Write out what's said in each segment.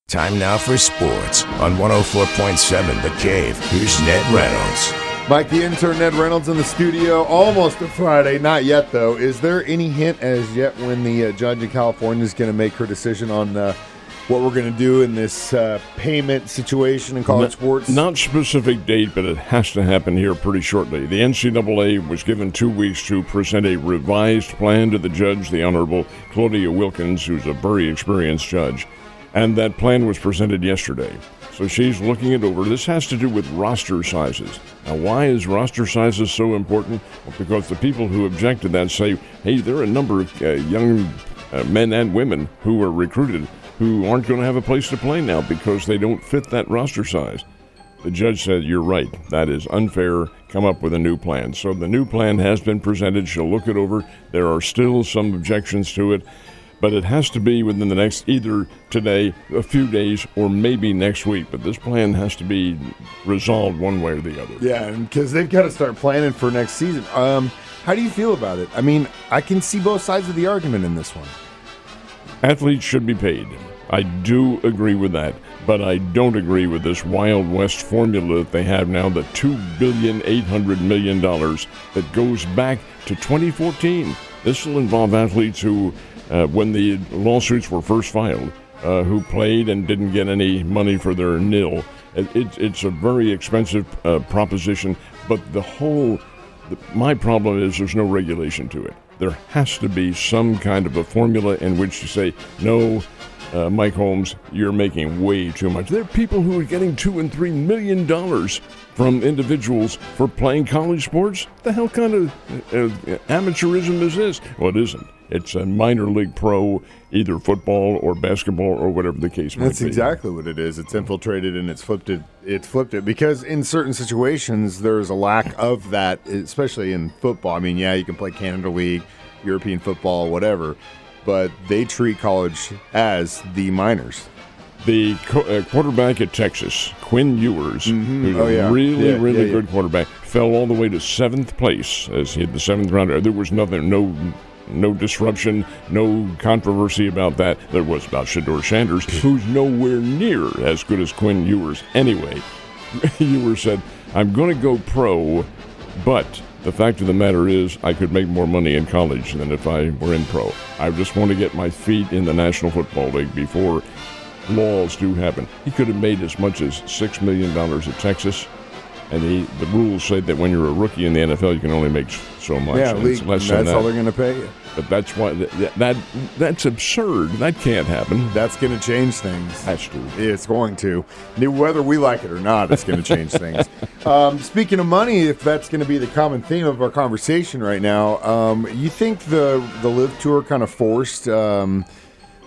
Time now for sports on 104.7 The Cave. Here's Ned Reynolds. Mike, the intern, Ned Reynolds in the studio. Almost a Friday. Not yet, though. Is there any hint as yet when the judge in California is going to make her decision on what we're going to do in this payment situation in college sports? Not specific date, but it has to happen here pretty shortly. The NCAA was given 2 weeks to present a revised plan to the judge, the Honorable Claudia Wilkins, who's a very experienced judge. And that plan was presented yesterday. So she's looking it over. This has to do with roster sizes. Now, why is roster sizes so important? Well, because the people who object to that say, hey, there are a number of young men and women who are recruited who aren't going to have a place to play now because they don't fit that roster size. The judge said, you're right. That is unfair. Come up with a new plan. So the new plan has been presented. She'll look it over. There are still some objections to it. But it has to be within the next, either today, a few days, or maybe next week. But this plan has to be resolved one way or the other. Yeah, because they've got to start planning for next season. How do you feel about it? I mean, I can see both sides of the argument in this one. Athletes should be paid. I do agree with that. But I don't agree with this Wild West formula that they have now, the $2.8 billion that goes back to 2014. This will involve athletes who... when the lawsuits were first filed, who played and didn't get any money for their nil. It's a very expensive proposition, but my problem is there's no regulation to it. There has to be some kind of a formula in which to say, no, Mike Holmes, you're making way too much. There are people who are getting $2 and $3 million from individuals for playing college sports. The hell kind of amateurism is this? Well, it isn't. It's a minor league pro, either football or basketball or whatever the case may be. That's exactly what it is. It's infiltrated and it's flipped it because in certain situations there's a lack of that, especially in football. I mean, yeah, you can play Canada League, European football, whatever, but they treat college as the minors. The quarterback at Texas, Quinn Ewers, who's a really good quarterback, fell all the way to 7th place as he hit the 7th rounder. There was no disruption, no controversy about that. There was about Shedeur Sanders, who's nowhere near as good as Quinn Ewers. Anyway, Ewers said, I'm going to go pro, but the fact of the matter is I could make more money in college than if I were in pro. I just want to get my feet in the National Football League before laws do happen. He could have made as much as $6 million at Texas. And the rules say that when you're a rookie in the NFL, you can only make so much. Yeah, that's all they're going to pay you. But that's why that's absurd. That can't happen. That's going to change things. That's true. It's going to. Whether we like it or not, it's going to change things. Speaking of money, if that's going to be the common theme of our conversation right now, you think the Live Tour kind of forced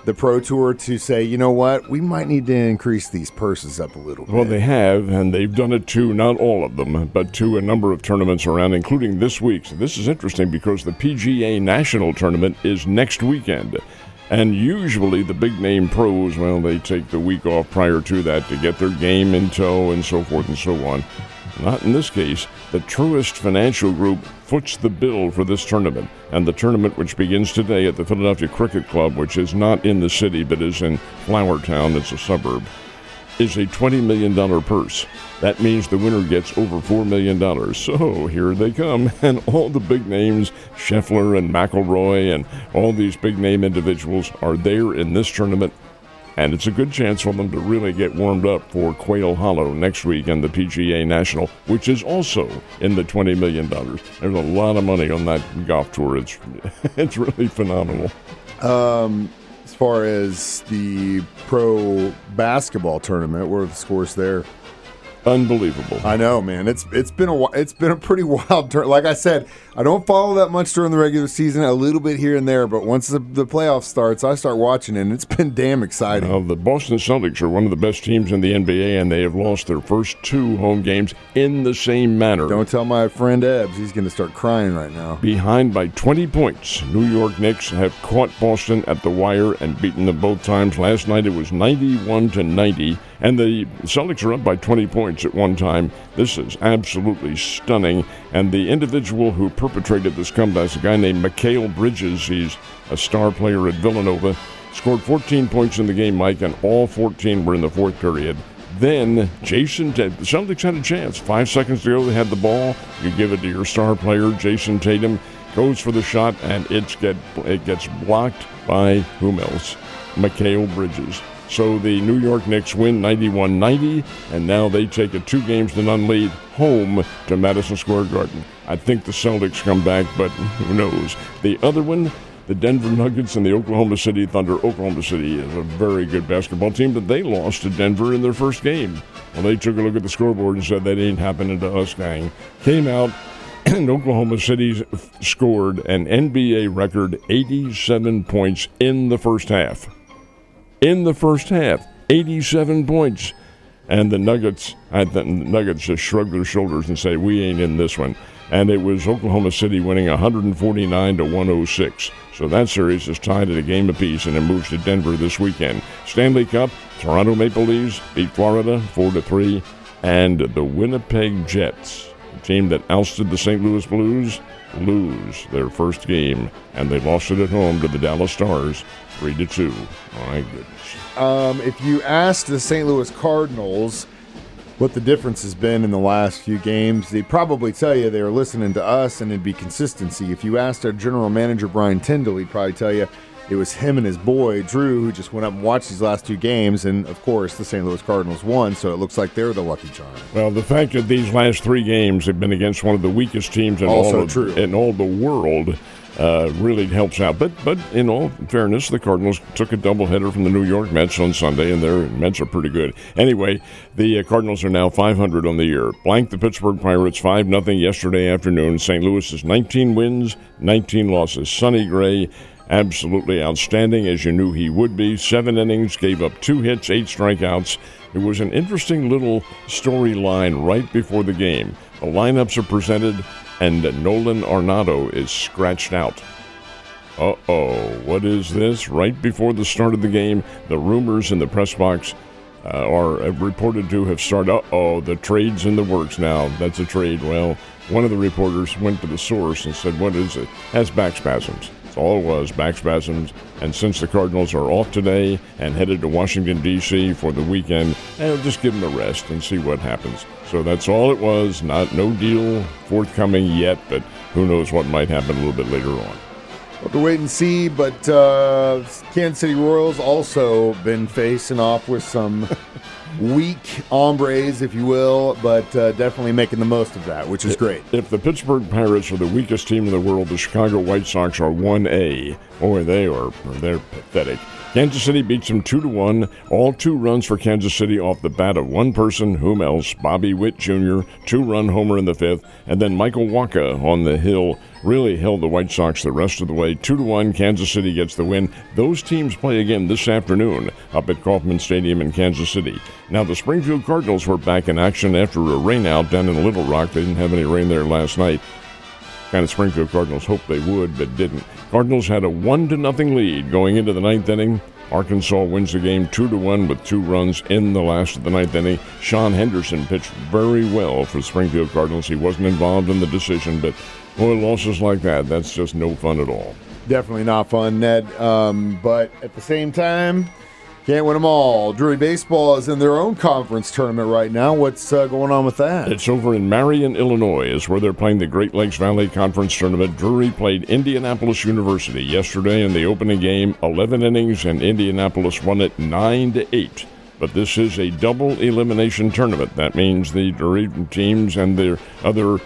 the Pro Tour to say, you know what, we might need to increase these purses up a little bit? Well, they have, and they've done it to not all of them, but to a number of tournaments around, including this week. So this is interesting because the PGA National Tournament is next weekend. And usually the big-name pros, well, they take the week off prior to that to get their game in tow and so forth and so on. Not in this case. The Truist Financial Group foots the bill for this tournament. And the tournament, which begins today at the Philadelphia Cricket Club, which is not in the city but is in Flowertown, it's a suburb, is a $20 million purse. That means the winner gets over $4 million. So here they come. And all the big names, Scheffler and McIlroy and all these big-name individuals are there in this tournament. And it's a good chance for them to really get warmed up for Quail Hollow next week and the PGA National, which is also in the $20 million. There's a lot of money on that golf tour. It's really phenomenal. As far as the pro basketball tournament, what are the scores there? Unbelievable. I know, man. It's been a pretty wild turn. Like I said, I don't follow that much during the regular season, a little bit here and there, but once the playoff starts, I start watching it, and it's been damn exciting. The Boston Celtics are one of the best teams in the NBA, and they have lost their first 2 home games in the same manner. Don't tell my friend Ebbs. He's going to start crying right now. Behind by 20 points. New York Knicks have caught Boston at the wire and beaten them both times. Last night it was 91-90, and the Celtics are up by 20 points at one time. This is absolutely stunning, and the individual who perpetrated this comeback is a guy named Mikal Bridges. He's a star player at Villanova. scored 14 points in the game, Mike, and all 14 were in the fourth period. Then the Celtics had a chance. 5 seconds to go, they had the ball. You give it to your star player, Jason Tatum, goes for the shot, and it gets blocked by whom else? Mikal Bridges. So the New York Knicks win 91-90, and now they take a 2-0 lead home to Madison Square Garden. I think the Celtics come back, but who knows? The other one, the Denver Nuggets and the Oklahoma City Thunder. Oklahoma City is a very good basketball team, but they lost to Denver in their first game. Well, they took a look at the scoreboard and said, that ain't happening to us, gang. Came out, and Oklahoma City scored an NBA record 87 points in the first half. In the first half, 87 points. And the Nuggets just shrugged their shoulders and say, we ain't in this one. And it was Oklahoma City winning 149-106. So that series is tied at a game apiece, and it moves to Denver this weekend. Stanley Cup, Toronto Maple Leafs beat Florida 4-3, and the Winnipeg Jets, the team that ousted the St. Louis Blues, lose their first game, and they lost it at home to the Dallas Stars 3-2. My goodness. If you asked the St. Louis Cardinals what the difference has been in the last few games, they'd probably tell you they were listening to us and it'd be consistency. If you asked our general manager, Brian Tyndall, he'd probably tell you it was him and his boy, Drew, who just went up and watched these last 2 games, and, of course, the St. Louis Cardinals won, so it looks like they're the lucky charm. Well, the fact that these last 3 games have been against one of the weakest teams in all the world really helps out. But in all fairness, the Cardinals took a doubleheader from the New York Mets on Sunday, and their Mets are pretty good. Anyway, the Cardinals are now 500 on the year. Blanked the Pittsburgh Pirates 5-0 yesterday afternoon. St. Louis is 19 wins, 19 losses. Sonny Gray, absolutely outstanding, as you knew he would be. 7 innings, gave up 2 hits, 8 strikeouts. It was an interesting little storyline right before the game. The lineups are presented, and Nolan Arenado is scratched out. What is this? Right before the start of the game, the rumors in the press box are reported to have started. The trade's in the works now. That's a trade. Well, one of the reporters went to the source and said, what is it? Has back spasms. That's all it was, back spasms. And since the Cardinals are off today and headed to Washington, D.C. for the weekend, just give them a rest and see what happens. So that's all it was. No deal forthcoming yet, but who knows what might happen a little bit later on. We'll have to wait and see, but Kansas City Royals also been facing off with some weak hombres, if you will, but definitely making the most of that, which is great. If the Pittsburgh Pirates are the weakest team in the world, the Chicago White Sox are 1A. Boy, they're pathetic. Kansas City beats them 2-1. All 2 runs for Kansas City off the bat of one person, whom else? Bobby Witt Jr., 2-run homer in the 5th. And then Michael Wacha on the hill really held the White Sox the rest of the way. 2-1, Kansas City gets the win. Those teams play again this afternoon up at Kauffman Stadium in Kansas City. Now, the Springfield Cardinals were back in action after a rainout down in Little Rock. They didn't have any rain there last night. Kind of Springfield Cardinals hoped they would, but didn't. Cardinals had a 1-0 lead going into the 9th inning. Arkansas wins the game 2-1 with 2 runs in the last of the 9th inning. Sean Henderson pitched very well for the Springfield Cardinals. He wasn't involved in the decision, but boy, losses like that's just no fun at all. Definitely not fun, Ned. But at the same time, can't win them all. Drury Baseball is in their own conference tournament right now. What's going on with that? It's over in Marion, Illinois, is where they're playing the Great Lakes Valley Conference Tournament. Drury played Indianapolis University yesterday in the opening game, 11 innings, and Indianapolis won it 9-8. But this is a double elimination tournament. That means the Drury teams and their other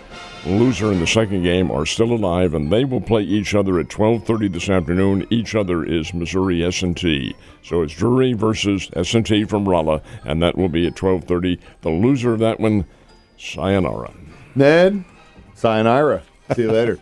loser in the second game are still alive, and they will play each other at 12:30 this afternoon. Each other is Missouri S&T. So it's Drury versus S&T from Rolla, and that will be at 12:30. The loser of that one, sayonara. Ned, sayonara. See you later.